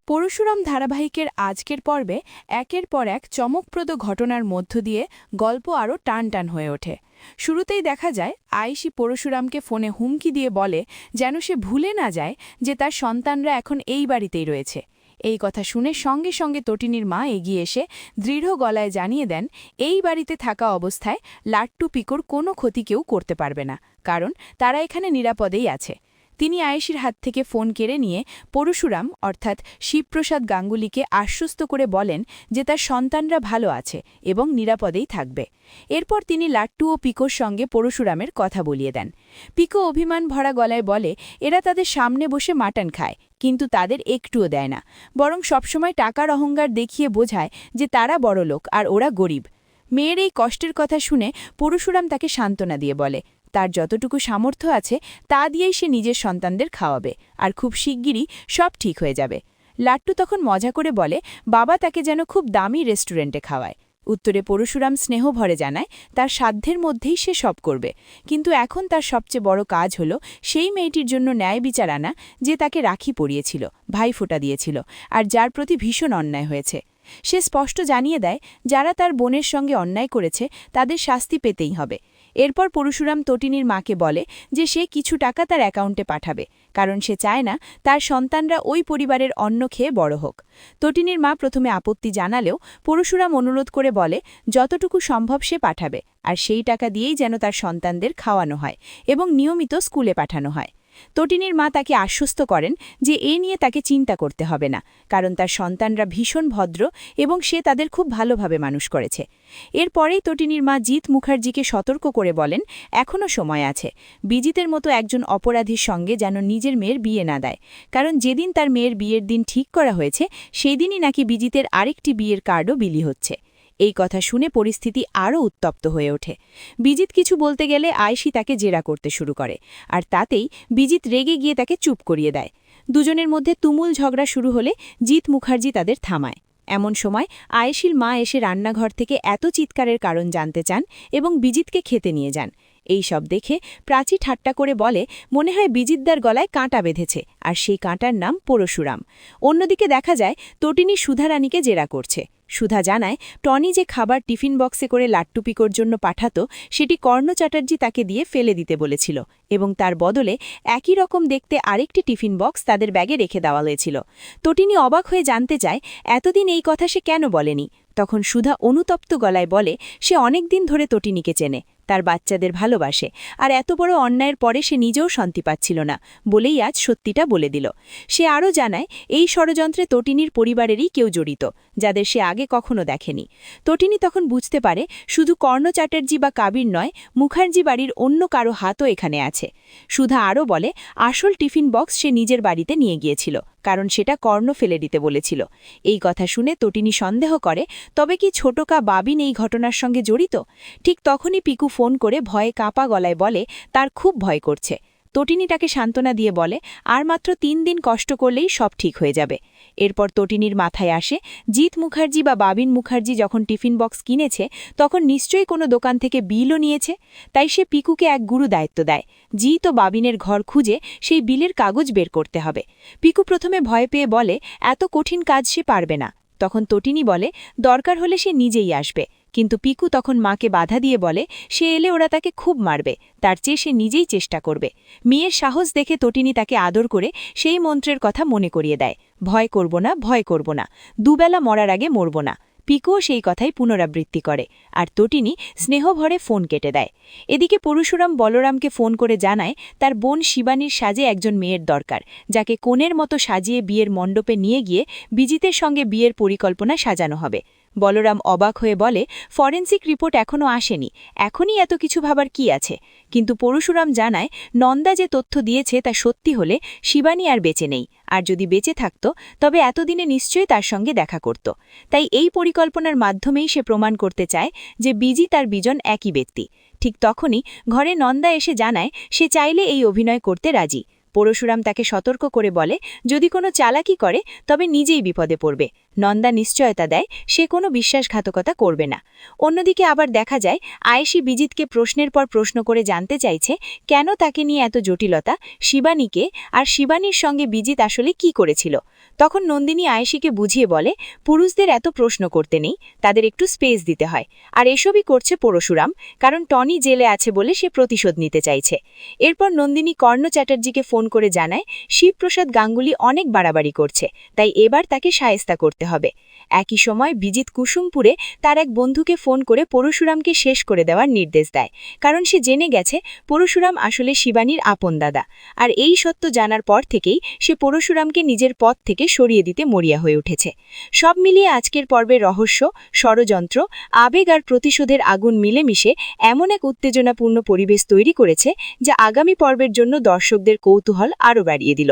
পরশুরাম ধারাবাহিকের আজকের পর্বে একের পর এক চমকপ্রদ ঘটনার মধ্য দিয়ে গল্প আরও টানটান হয়ে ওঠে। শুরুতেই দেখা যায় আয়েশি পরশুরামকে ফোনে হুমকি দিয়ে বলে যেন সে ভুলে না যায় যে তার সন্তানরা এখন এই বাড়িতেই রয়েছে। এই কথা শুনে সঙ্গে সঙ্গে তটিনীর মা এগিয়ে এসে দৃঢ় গলায় জানিয়ে দেন এই বাড়িতে থাকা অবস্থায় লাট্টু পিকুর কোনো ক্ষতি কেউ করতে পারবে না, কারণ তারা এখানে নিরাপদেই আছে। তিনি আয়েশির হাত থেকে ফোন কেড়ে নিয়ে পরশুরাম অর্থাৎ শিবপ্রসাদ গাঙ্গুলিকে আশ্বস্ত করে বলেন যে তার সন্তানরা ভালো আছে এবং নিরাপদেই থাকবে। এরপর তিনি লাট্টু ও পিকোর সঙ্গে পরশুরামের কথা বলিয়ে দেন। পিকো অভিমান ভরা গলায় বলে এরা তাদের সামনে বসে মাটন খায়, কিন্তু তাদের একটুও দেয় না, বরং সবসময় টাকার অহংকার দেখিয়ে বোঝায় যে তারা বড়লোক আর ওরা গরিব। মেয়ের এই কষ্টের কথা শুনে পরশুরাম তাকে সান্ত্বনা দিয়ে বলে তার যতটুকু সামর্থ্য আছে তা দিয়েই সে নিজের সন্তানদের খাওয়াবে, আর খুব শিগগিরই সব ঠিক হয়ে যাবে। লাট্টু তখন মজা করে বলে বাবা তাকে যেন খুব দামি রেস্টুরেন্টে খাওয়ায়। উত্তরে পরশুরাম স্নেহ ভরে জানায় তার সাধ্যের মধ্যেই সে সব করবে, কিন্তু এখন তার সবচেয়ে বড় কাজ হল সেই মেয়েটির জন্য ন্যায় বিচার আনা যে তাকে রাখি পরিয়েছিল, ভাইফোঁটা দিয়েছিল, আর যার প্রতি ভীষণ অন্যায় হয়েছে। সে স্পষ্ট জানিয়ে দেয় যারা তার বোনের সঙ্গে অন্যায় করেছে তাদের শাস্তি পেতেই হবে। এরপর পরশুরাম তটিনীর মাকে বলে যে সে কিছু টাকা তার অ্যাকাউন্টে পাঠাবে, কারণ সে চায় না তার সন্তানরা ওই পরিবারের অন্ন খেয়ে বড় হোক। তটিনীর মা প্রথমে আপত্তি জানালেও পরশুরাম অনুরোধ করে বলে যতটুকু সম্ভব সে পাঠাবে, আর সেই টাকা দিয়েই যেন তার সন্তানদের খাওয়ানো হয় এবং নিয়মিত স্কুলে পাঠানো হয়। তটিনীর মা তাকে আশ্বস্ত করেন যে এ নিয়ে তাকে চিন্তা করতে হবে না, কারণ তার সন্তানরা ভীষণ ভদ্র এবং সে তাদের খুব ভালোভাবে মানুষ করেছে। এরপরেই তটিনীর মা জিৎ মুখার্জিকে সতর্ক করে বলেন এখনও সময় আছে, বিজিতের মতো একজন অপরাধীর সঙ্গে যেন নিজের মেয়ের বিয়ে না দেয়, কারণ যেদিন তার মেয়ের বিয়ের দিন ঠিক করা হয়েছে সেই দিনই নাকি বিজিতের আরেকটি বিয়ের কার্ডও বিলি হচ্ছে। এই কথা শুনে পরিস্থিতি আরও উত্তপ্ত হয়ে ওঠে। বিজিত কিছু বলতে গেলে আয়েশি তাকে জেরা করতে শুরু করে, আর তাতেই বিজিত রেগে গিয়ে তাকে চুপ করিয়ে দেয়। দুজনের মধ্যে তুমুল ঝগড়া শুরু হলে জিৎ মুখার্জি তাদের থামায়। এমন সময় আয়েশির মা এসে রান্নাঘর থেকে এত চিৎকারের কারণ জানতে চান এবং বিজিতকে খেতে নিয়ে যান। এই সব দেখে প্রাচী ঠাট্টা করে বলে মনে হয় বিজিতদার গলায় কাঁটা বেঁধেছে, আর সেই কাঁটার নাম পরশুরাম। অন্যদিকে দেখা যায় তটিনী সুধারানীকে জেরা করছে। সুধা জানায় টনি যে খাবার টিফিন বক্সে করে লাট্টু পিকোর জন্য পাঠাত সেটি কর্ণ চ্যাটার্জি তাকে দিয়ে ফেলে দিতে বলেছিল, এবং তার বদলে একই রকম দেখতে আরেকটি টিফিন বক্স তাদের ব্যাগে রেখে দেওয়া হয়েছিল। তটিনী অবাক হয়ে জানতে চায় এতদিন এই কথা সে কেন বলেনি। তখন সুধা অনুতপ্ত গলায় বলে সে অনেক দিন ধরে তটিনীকে চেনে, তার বাচ্চাদের ভালোবাসে, আর এত বড় অন্যায়ের পরে সে নিজেও শান্তি পাচ্ছিল না বলেই আজ সত্যিটা বলে দিল। সে আরও জানায় এই ষড়যন্ত্রে তটিনীর পরিবারেরই কেউ জড়িত, যাদের সে আগে কখনো দেখেনি। তটিনী তখন বুঝতে পারে শুধু কর্ণ চ্যাটার্জি বা কাবির নয়, মুখার্জি বাড়ির অন্য কারো হাতও এখানে আছে। সুধা আরও বলে আসল টিফিন বক্স সে নিজের বাড়িতে নিয়ে গিয়েছিল, কারণ সেটা কর্ণ ফেলে দিতে বলেছিল। এই কথা শুনে তটিনী সন্দেহ করে তবে কি ছোটকা বাবিন এই ঘটনার সঙ্গে জড়িত। ঠিক তখনই পিকু ফোন করে ভয়ে কাঁপা গলায় বলে তার খুব ভয় করছে। তটিনী তাকে সান্ত্বনা দিয়ে বলে আর মাত্র ৩ দিন কষ্ট করলেই সব ঠিক হয়ে যাবে। এরপর তটিনীর মাথায় আসে জিৎ মুখার্জি বা বাবিন মুখার্জি যখন টিফিন বক্স কিনেছে তখন নিশ্চয়ই কোনো দোকান থেকে বিলও নিয়েছে, তাই সে পিকুকে এক গুরু দায়িত্ব দেয় জিৎ ও বাবিনের ঘর খুঁজে সেই বিলের কাগজ বের করতে হবে। পিকু প্রথমে ভয় পেয়ে বলে এত কঠিন কাজ সে পারবে না। তখন তটিনী বলে দরকার হলে সে নিজেই আসবে, কিন্তু পিকু তখন মাকে বাধা দিয়ে বলে সে এলে ওরা তাকে খুব মারবে, তার চেয়ে সে নিজেই চেষ্টা করবে। মেয়ের সাহস দেখে তটিনী তাকে আদর করে সেই মন্ত্রের কথা মনে করিয়ে দেয় ভয় করব না, ভয় করব না, দুবেলা মরার আগে মরব না। পিকুও সেই কথাই পুনরাবৃত্তি করে, আর তটিনী স্নেহভরে ফোন কেটে দেয়। এদিকে পরশুরাম বলরামকে ফোন করে জানায় তার বোন শিবানীর সাজে একজন মেয়ের দরকার, যাকে কোণের মতো সাজিয়ে বিয়ের মণ্ডপে নিয়ে গিয়ে বিজিতের সঙ্গে বিয়ের পরিকল্পনা সাজানো হবে। বলরাম অবাক হয়ে বলে ফরেন্সিক রিপোর্ট এখনও আসেনি, এখনই এত কিছু ভাবার কি আছে। কিন্তু পরশুরাম জানায় নন্দা যে তথ্য দিয়েছে তা সত্যি হলে শিবানী আর বেঁচে নেই, আর যদি বেঁচে থাকত তবে এতদিনে নিশ্চয়ই তার সঙ্গে দেখা করত। তাই এই পরিকল্পনার মাধ্যমেই সে প্রমাণ করতে চায় যে বিজিত আর বিজন একই ব্যক্তি। ঠিক তখনই ঘরে নন্দা এসে জানায় সে চাইলে এই অভিনয় করতে রাজি। পরশুরাম তাকে সতর্ক করে বলে যদি কোনো চালাকি করে তবে নিজেই বিপদে পড়বে। নন্দা নিশ্চয়তা দেয় সে কোনো বিশ্বাসঘাতকতা করবে না। অন্যদিকে আবার দেখা যায় আয়েশি বিজিতকে প্রশ্নের পর প্রশ্ন করে জানতে চাইছে কেন তাকে নিয়ে এত জটিলতা, শিবানীকে, আর শিবানীর সঙ্গে বিজিত আসলে কি করেছিল। তখন নন্দিনী আয়েশিকে বুঝিয়ে বলে, পুরুষদের এত প্রশ্ন করতে নেই, তাদের একটু স্পেস দিতে হয়। আর এসবই করছে পরশুরাম, কারণ টনি জেলে আছে বলে সে প্রতিশোধ নিতে চাইছে। এরপর নন্দিনী কর্ণ চ্যাটার্জিকে ফোন করে জানায়, শিবপ্রসাদ গাঙ্গুলি অনেক বাড়াবাড়ি করছে, তাই এবার তাকে শায়েস্তা করতে হবে। একই সময় বিজিত কুসুমপুরে তার এক বন্ধুকে ফোন করে পরশুরামকে শেষ করে দেওয়ার নির্দেশ দেয়, কারণ সে জেনে গেছে পরশুরাম আসলে শিবানীর আপন দাদা। আর এই সত্য জানার পর থেকেই সে পরশুরামকে নিজের পথ থেকে সরিয়ে দিতে মরিয়া হয়ে উঠেছে। সব মিলিয়ে আজকের পর্বের রহস্য, ষড়যন্ত্র, আবেগ আর প্রতিশোধের আগুন মিলেমিশে এমন এক উত্তেজনাপূর্ণ পরিবেশ তৈরি করেছে, যা আগামী পর্বের জন্য দর্শকদের কৌতূহল আরও বাড়িয়ে দিল।